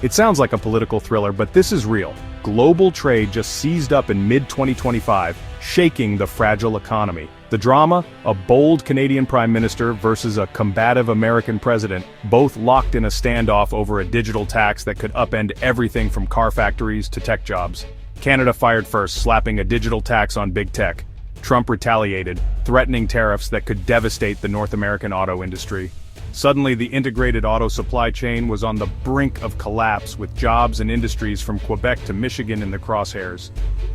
It sounds like a political thriller, but this is real. Global trade just seized up in mid-2025, shaking the fragile economy. The drama? A bold Canadian Prime Minister versus a combative American president, both locked in a standoff over a digital tax that could upend everything from car factories to tech jobs. Canada fired first, slapping a digital tax on big tech. Trump retaliated, threatening tariffs that could devastate the North American auto industry. Suddenly, the integrated auto supply chain was on the brink of collapse, with jobs and industries from Quebec to Michigan in the crosshairs.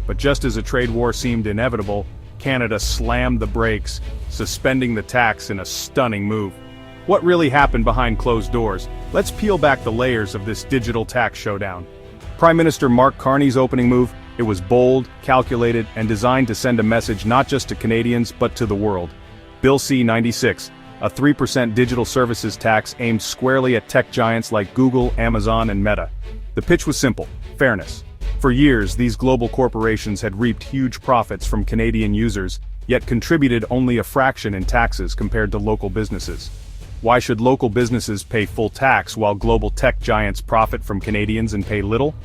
But just as a trade war seemed inevitable, Canada slammed the brakes, suspending the tax in a stunning move. What really happened behind closed doors? Let's peel back the layers of this digital tax showdown. Prime Minister Mark Carney's opening move, it was bold, calculated, and designed to send a message not just to Canadians but to the world. Bill C96, a 3% digital services tax aimed squarely at tech giants like Google, Amazon, and Meta. The pitch was simple: fairness. For years, these global corporations had reaped huge profits from Canadian users, yet contributed only a fraction in taxes compared to local businesses. Why should local businesses pay full tax while global tech giants profit from Canadians and pay little?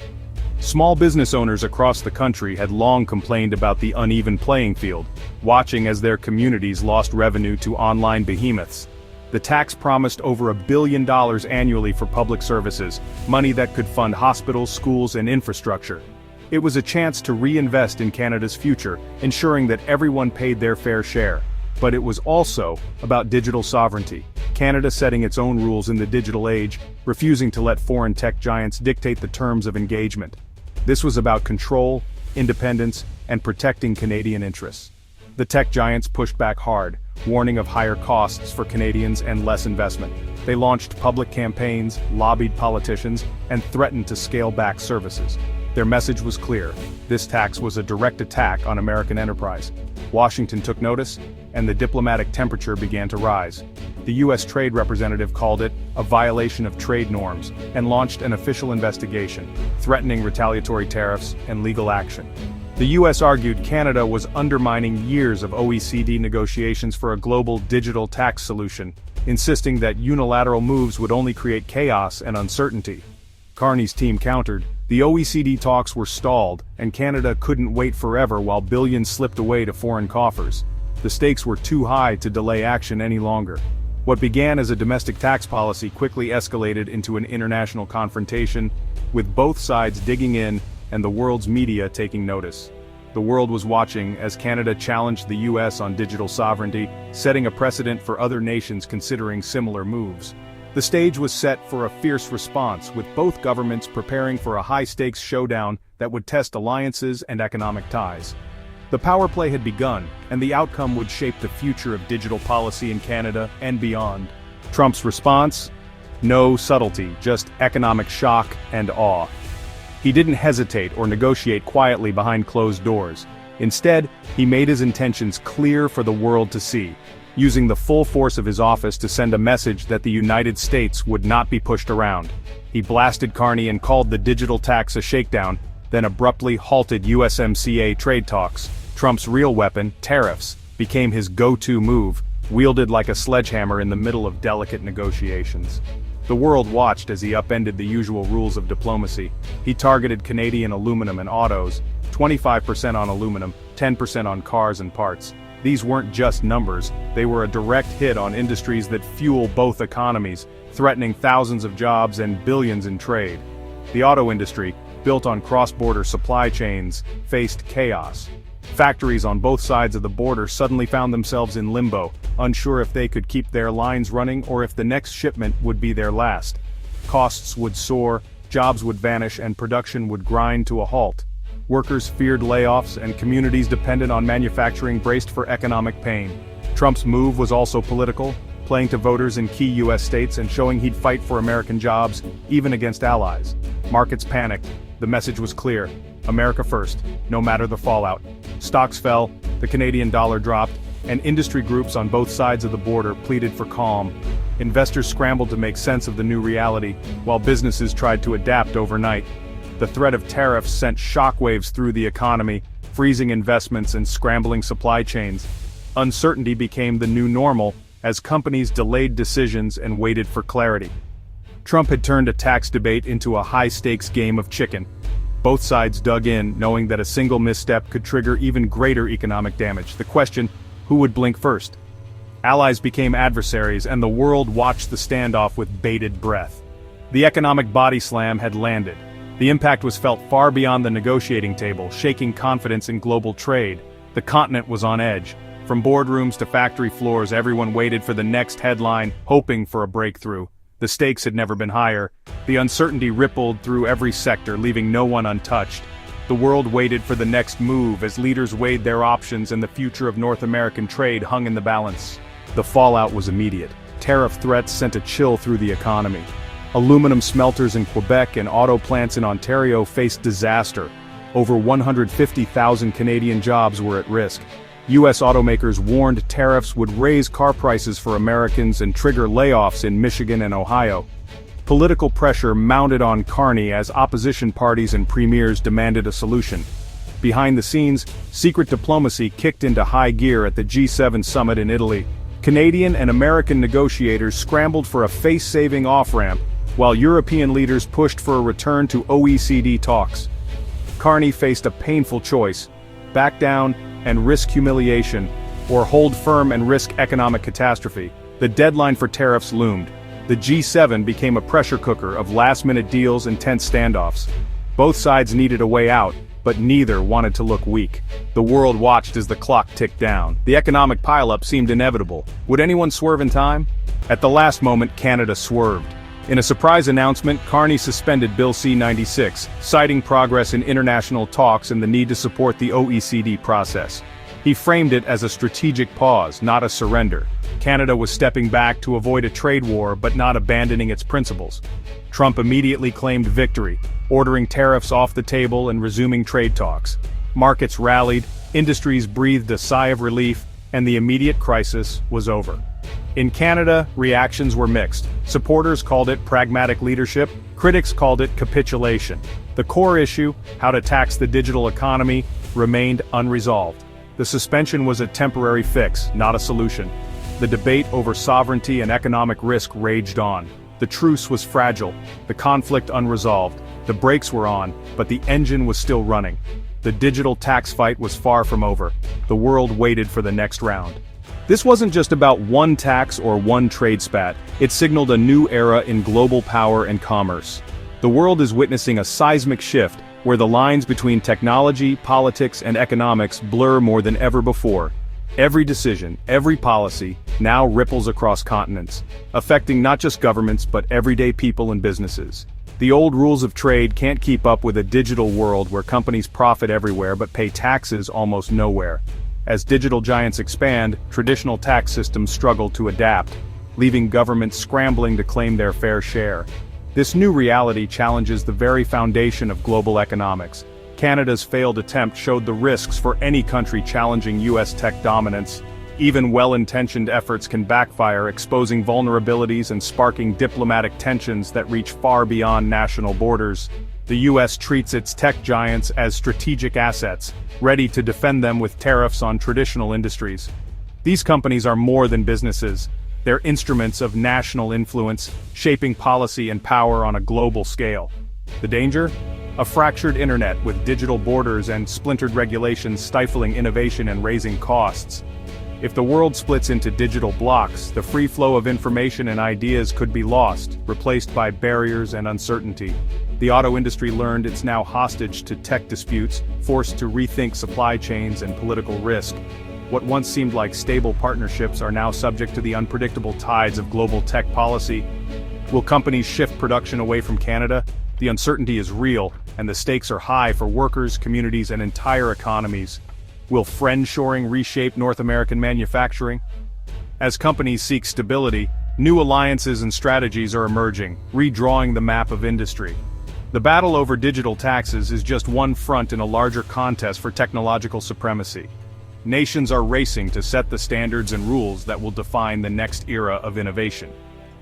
Small business owners across the country had long complained about the uneven playing field, watching as their communities lost revenue to online behemoths. The tax promised over $1 billion annually for public services, money that could fund hospitals, schools, and infrastructure. It was a chance to reinvest in Canada's future, ensuring that everyone paid their fair share. But it was also about digital sovereignty, Canada setting its own rules in the digital age, refusing to let foreign tech giants dictate the terms of engagement. This was about control, independence, and protecting Canadian interests. The tech giants pushed back hard, warning of higher costs for Canadians and less investment. They launched public campaigns, lobbied politicians, and threatened to scale back services. Their message was clear: this tax was a direct attack on American enterprise. Washington took notice, and the diplomatic temperature began to rise. The U.S. Trade Representative called it a violation of trade norms and launched an official investigation, threatening retaliatory tariffs and legal action. The U.S. argued Canada was undermining years of OECD negotiations for a global digital tax solution, insisting that unilateral moves would only create chaos and uncertainty. Carney's team countered: the OECD talks were stalled, and Canada couldn't wait forever while billions slipped away to foreign coffers. The stakes were too high to delay action any longer. What began as a domestic tax policy quickly escalated into an international confrontation, with both sides digging in and the world's media taking notice. The world was watching as Canada challenged the US on digital sovereignty, setting a precedent for other nations considering similar moves. The stage was set for a fierce response, with both governments preparing for a high-stakes showdown that would test alliances and economic ties. The power play had begun, and the outcome would shape the future of digital policy in Canada and beyond. Trump's response? No subtlety, just economic shock and awe. He didn't hesitate or negotiate quietly behind closed doors. Instead, he made his intentions clear for the world to see, using the full force of his office to send a message that the United States would not be pushed around. He blasted Carney and called the digital tax a shakedown, then abruptly halted USMCA trade talks. Trump's real weapon, tariffs, became his go-to move, wielded like a sledgehammer in the middle of delicate negotiations. The world watched as he upended the usual rules of diplomacy. He targeted Canadian aluminum and autos, 25% on aluminum, 10% on cars and parts. These weren't just numbers, they were a direct hit on industries that fuel both economies, threatening thousands of jobs and billions in trade. The auto industry, built on cross-border supply chains, faced chaos. Factories on both sides of the border suddenly found themselves in limbo, unsure if they could keep their lines running or if the next shipment would be their last. Costs would soar, jobs would vanish, and production would grind to a halt. Workers feared layoffs, and communities dependent on manufacturing braced for economic pain. Trump's move was also political, playing to voters in key U.S. states and showing he'd fight for American jobs, even against allies. Markets panicked. The message was clear: America first, no matter the fallout. Stocks fell, the Canadian dollar dropped, and industry groups on both sides of the border pleaded for calm. Investors scrambled to make sense of the new reality, while businesses tried to adapt overnight. The threat of tariffs sent shockwaves through the economy, freezing investments and scrambling supply chains. Uncertainty became the new normal, as companies delayed decisions and waited for clarity. Trump had turned a tax debate into a high-stakes game of chicken. Both sides dug in, knowing that a single misstep could trigger even greater economic damage. The question, who would blink first? Allies became adversaries, and the world watched the standoff with bated breath. The economic body slam had landed. The impact was felt far beyond the negotiating table, shaking confidence in global trade. The continent was on edge. From boardrooms to factory floors, everyone waited for the next headline, hoping for a breakthrough. The stakes had never been higher. The uncertainty rippled through every sector, leaving no one untouched. The world waited for the next move as leaders weighed their options and the future of North American trade hung in the balance. The fallout was immediate. Tariff threats sent a chill through the economy. Aluminum smelters in Quebec and auto plants in Ontario faced disaster. Over 150,000 Canadian jobs were at risk. U.S. automakers warned tariffs would raise car prices for Americans and trigger layoffs in Michigan and Ohio. Political pressure mounted on Carney as opposition parties and premiers demanded a solution. Behind the scenes, secret diplomacy kicked into high gear at the G7 summit in Italy. Canadian and American negotiators scrambled for a face-saving off-ramp, while European leaders pushed for a return to OECD talks. Carney faced a painful choice: back down and risk humiliation, or hold firm and risk economic catastrophe. The deadline for tariffs loomed. The G7 became a pressure cooker of last-minute deals and tense standoffs. Both sides needed a way out, but neither wanted to look weak. The world watched as the clock ticked down. The economic pileup seemed inevitable. Would anyone swerve in time? At the last moment, Canada swerved. In a surprise announcement, Carney suspended Bill C96, citing progress in international talks and the need to support the OECD process. He framed it as a strategic pause, not a surrender. Canada was stepping back to avoid a trade war but not abandoning its principles. Trump immediately claimed victory, ordering tariffs off the table and resuming trade talks. Markets rallied, industries breathed a sigh of relief, and the immediate crisis was over. In Canada, reactions were mixed. Supporters called it pragmatic leadership, critics called it capitulation. The core issue, how to tax the digital economy, remained unresolved. The suspension was a temporary fix, not a solution. The debate over sovereignty and economic risk raged on. The truce was fragile, the conflict unresolved. The brakes were on, but the engine was still running. The digital tax fight was far from over. The world waited for the next round. This wasn't just about one tax or one trade spat, it signaled a new era in global power and commerce. The world is witnessing a seismic shift, where the lines between technology, politics, and economics blur more than ever before. Every decision, every policy, now ripples across continents, affecting not just governments but everyday people and businesses. The old rules of trade can't keep up with a digital world where companies profit everywhere but pay taxes almost nowhere. As digital giants expand, traditional tax systems struggle to adapt, leaving governments scrambling to claim their fair share. This new reality challenges the very foundation of global economics. Canada's failed attempt showed the risks for any country challenging U.S. tech dominance. Even well-intentioned efforts can backfire, exposing vulnerabilities and sparking diplomatic tensions that reach far beyond national borders. The U.S. treats its tech giants as strategic assets, ready to defend them with tariffs on traditional industries. These companies are more than businesses. They're instruments of national influence, shaping policy and power on a global scale. The danger? A fractured internet with digital borders and splintered regulations stifling innovation and raising costs. If the world splits into digital blocks, the free flow of information and ideas could be lost, replaced by barriers and uncertainty. The auto industry learned it's now hostage to tech disputes, forced to rethink supply chains and political risk. What once seemed like stable partnerships are now subject to the unpredictable tides of global tech policy. Will companies shift production away from Canada? The uncertainty is real, and the stakes are high for workers, communities, and entire economies. Will friendshoring reshape North American manufacturing? As companies seek stability, new alliances and strategies are emerging, redrawing the map of industry. The battle over digital taxes is just one front in a larger contest for technological supremacy. Nations are racing to set the standards and rules that will define the next era of innovation.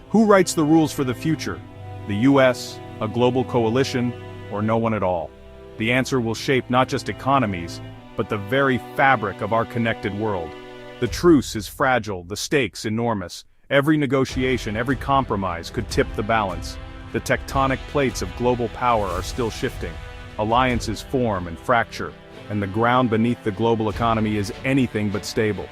Who writes the rules for the future? The US, a global coalition, or no one at all? The answer will shape not just economies, but the very fabric of our connected world. The truce is fragile, the stakes enormous. Every negotiation, every compromise could tip the balance. The tectonic plates of global power are still shifting. Alliances form and fracture, and the ground beneath the global economy is anything but stable.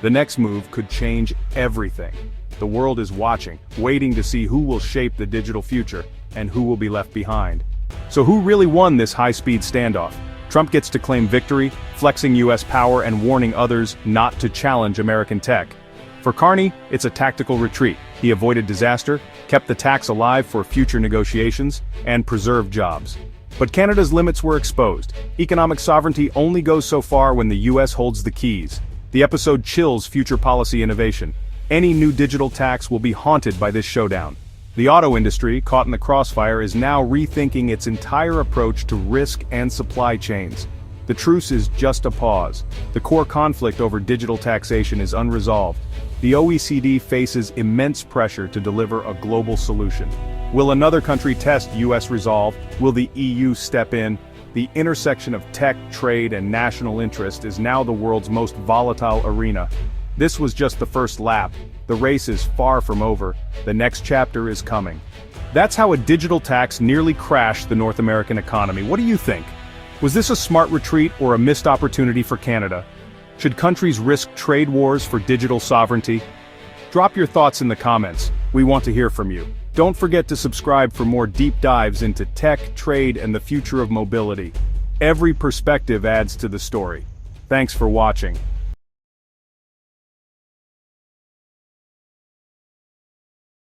The next move could change everything. The world is watching, waiting to see who will shape the digital future, and who will be left behind. So who really won this high-speed standoff? Trump gets to claim victory, flexing US power and warning others not to challenge American tech. For Carney, it's a tactical retreat. He avoided disaster, kept the tax alive for future negotiations, and preserved jobs. But Canada's limits were exposed. Economic sovereignty only goes so far when the US holds the keys. The episode chills future policy innovation. Any new digital tax will be haunted by this showdown. The auto industry, caught in the crossfire, is now rethinking its entire approach to risk and supply chains. The truce is just a pause. The core conflict over digital taxation is unresolved. The OECD faces immense pressure to deliver a global solution. Will another country test US resolve? Will the EU step in? The intersection of tech, trade, and national interest is now the world's most volatile arena. This was just the first lap. The race is far from over. The next chapter is coming. That's how a digital tax nearly crashed the North American economy. What do you think? Was this a smart retreat or a missed opportunity for Canada? Should countries risk trade wars for digital sovereignty? Drop your thoughts in the comments. We want to hear from you. Don't forget to subscribe for more deep dives into tech, trade, and the future of mobility. Every perspective adds to the story. Thanks for watching.